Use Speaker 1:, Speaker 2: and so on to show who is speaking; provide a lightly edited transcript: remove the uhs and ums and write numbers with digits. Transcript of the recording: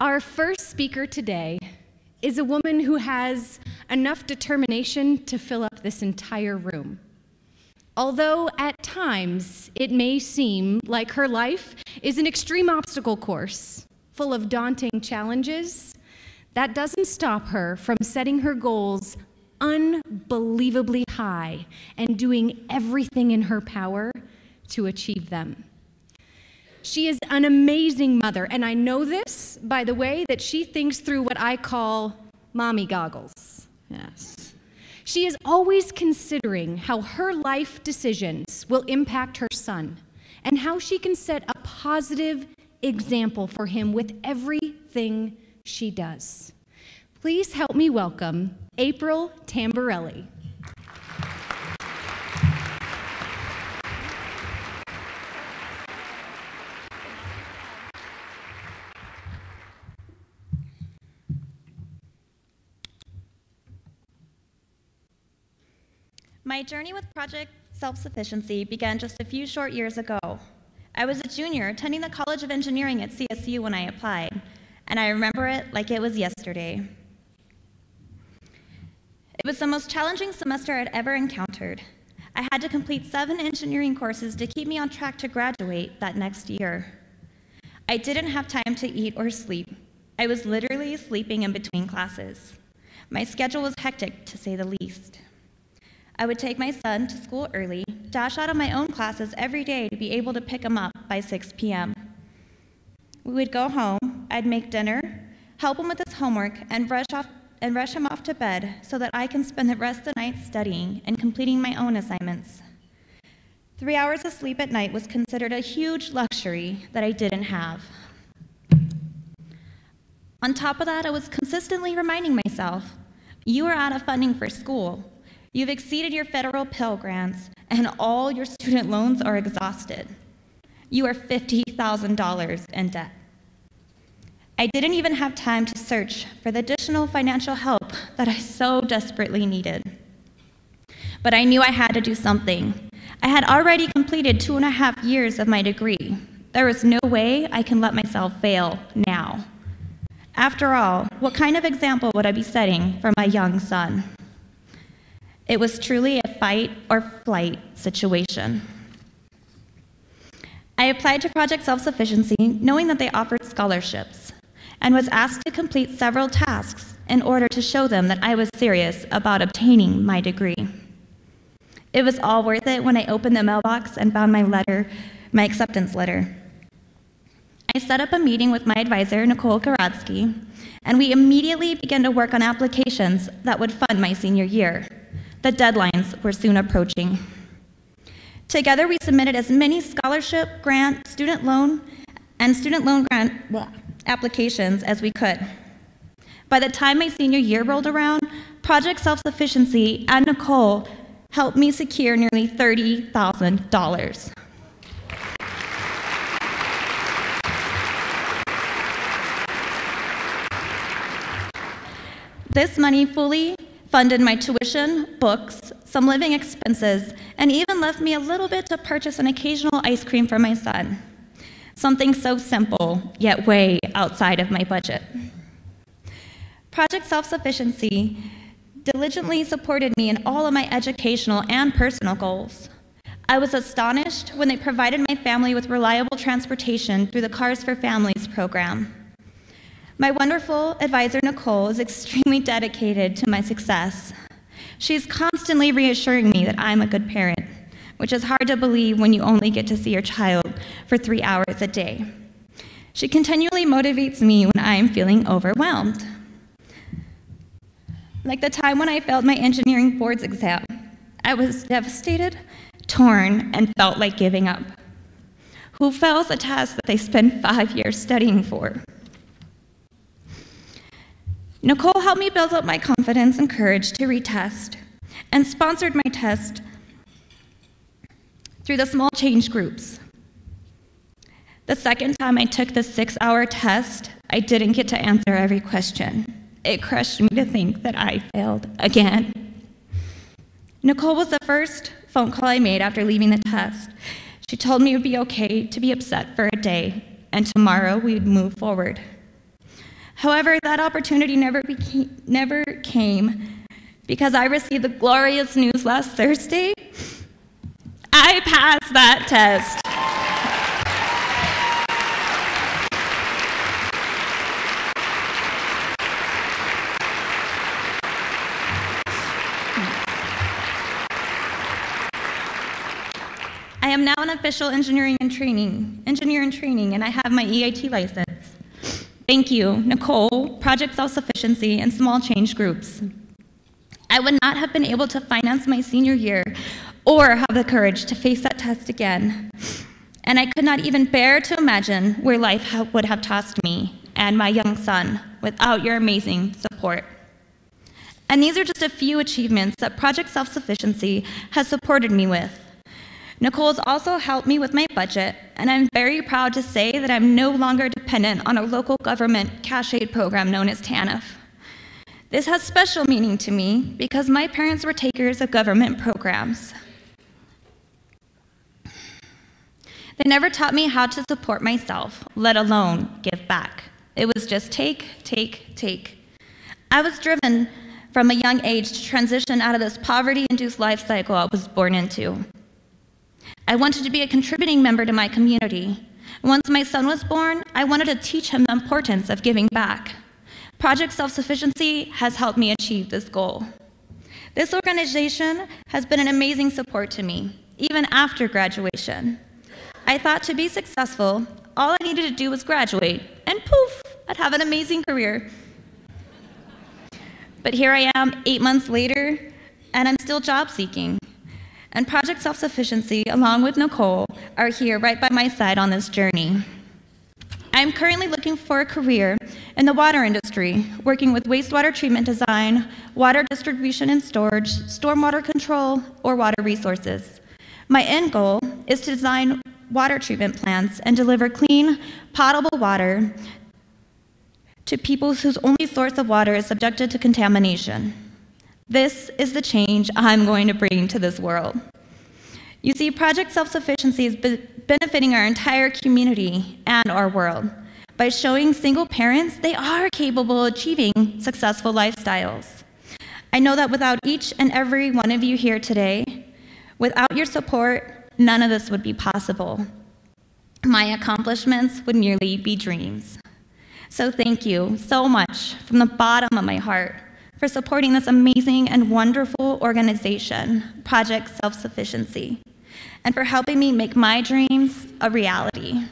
Speaker 1: Our first speaker today is a woman who has enough determination to fill up this entire room. Although at times it may seem like her life is an extreme obstacle course full of daunting challenges, that doesn't stop her from setting her goals unbelievably high and doing everything in her power to achieve them. She is an amazing mother, and I know this by the way that she thinks through what I call mommy goggles. Yes. She is always considering how her life decisions will impact her son and how she can set a positive example for him with everything she does. Please help me welcome April Tamborelli.
Speaker 2: My journey with Project Self-Sufficiency began just a few short years ago. I was a junior attending the College of Engineering at CSU when I applied, and I remember it like it was yesterday. It was the most challenging semester I'd ever encountered. I had to complete 7 engineering courses to keep me on track to graduate that next year. I didn't have time to eat or sleep. I was literally sleeping in between classes. My schedule was hectic, to say the least. I would take my son to school early, dash out of my own classes every day to be able to pick him up by 6 p.m. We would go home, I'd make dinner, help him with his homework, and rush him off to bed so that I can spend the rest of the night studying and completing my own assignments. 3 hours of sleep at night was considered a huge luxury that I didn't have. On top of that, I was consistently reminding myself, you are out of funding for school. You've exceeded your federal Pell Grants, and all your student loans are exhausted. You are $50,000 in debt. I didn't even have time to search for the additional financial help that I so desperately needed. But I knew I had to do something. I had already completed 2.5 years of my degree. There was no way I can let myself fail now. After all, what kind of example would I be setting for my young son? It was truly a fight or flight situation. I applied to Project Self-Sufficiency knowing that they offered scholarships and was asked to complete several tasks in order to show them that I was serious about obtaining my degree. It was all worth it when I opened the mailbox and found my acceptance letter. I set up a meeting with my advisor, Nicole Karadsky, and we immediately began to work on applications that would fund my senior year. The deadlines were soon approaching. Together, we submitted as many scholarship, grant, student loan grant applications as we could. By the time my senior year rolled around, Project Self-Sufficiency and Nicole helped me secure nearly $30,000. This money fully funded my tuition, books, some living expenses, and even left me a little bit to purchase an occasional ice cream for my son. Something so simple, yet way outside of my budget. Project Self-Sufficiency diligently supported me in all of my educational and personal goals. I was astonished when they provided my family with reliable transportation through the Cars for Families program. My wonderful advisor, Nicole, is extremely dedicated to my success. She's constantly reassuring me that I'm a good parent, which is hard to believe when you only get to see your child for 3 hours a day. She continually motivates me when I am feeling overwhelmed. Like the time when I failed my engineering boards exam, I was devastated, torn, and felt like giving up. Who fails a test that they spend 5 years studying for? Nicole helped me build up my confidence and courage to retest and sponsored my test through the small change groups. The second time I took the 6-hour test, I didn't get to answer every question. It crushed me to think that I failed again. Nicole was the first phone call I made after leaving the test. She told me it would be okay to be upset for a day, and tomorrow we would move forward. However, that opportunity never came because I received the glorious news last Thursday. I passed that test. I am now an official engineer in training, and I have my EIT license. Thank you, Nicole, Project Self-Sufficiency, and small change groups. I would not have been able to finance my senior year or have the courage to face that test again. And I could not even bear to imagine where life would have tossed me and my young son without your amazing support. And these are just a few achievements that Project Self-Sufficiency has supported me with. Nicole's also helped me with my budget, and I'm very proud to say that I'm no longer dependent on a local government cash aid program known as TANF. This has special meaning to me because my parents were takers of government programs. They never taught me how to support myself, let alone give back. It was just take, take, take. I was driven from a young age to transition out of this poverty-induced life cycle I was born into. I wanted to be a contributing member to my community. Once my son was born, I wanted to teach him the importance of giving back. Project Self-Sufficiency has helped me achieve this goal. This organization has been an amazing support to me, even after graduation. I thought to be successful, all I needed to do was graduate, and poof, I'd have an amazing career. But here I am 8 months later, and I'm still job seeking. And Project Self-Sufficiency, along with Nicole, are here right by my side on this journey. I'm currently looking for a career in the water industry, working with wastewater treatment design, water distribution and storage, stormwater control, or water resources. My end goal is to design water treatment plants and deliver clean, potable water to people whose only source of water is subjected to contamination. This is the change I'm going to bring to this world. You see, Project Self-Sufficiency is benefiting our entire community and our world by showing single parents they are capable of achieving successful lifestyles. I know that without each and every one of you here today, without your support, none of this would be possible. My accomplishments would merely be dreams. So thank you so much from the bottom of my heart for supporting this amazing and wonderful organization, Project Self-Sufficiency, and for helping me make my dreams a reality.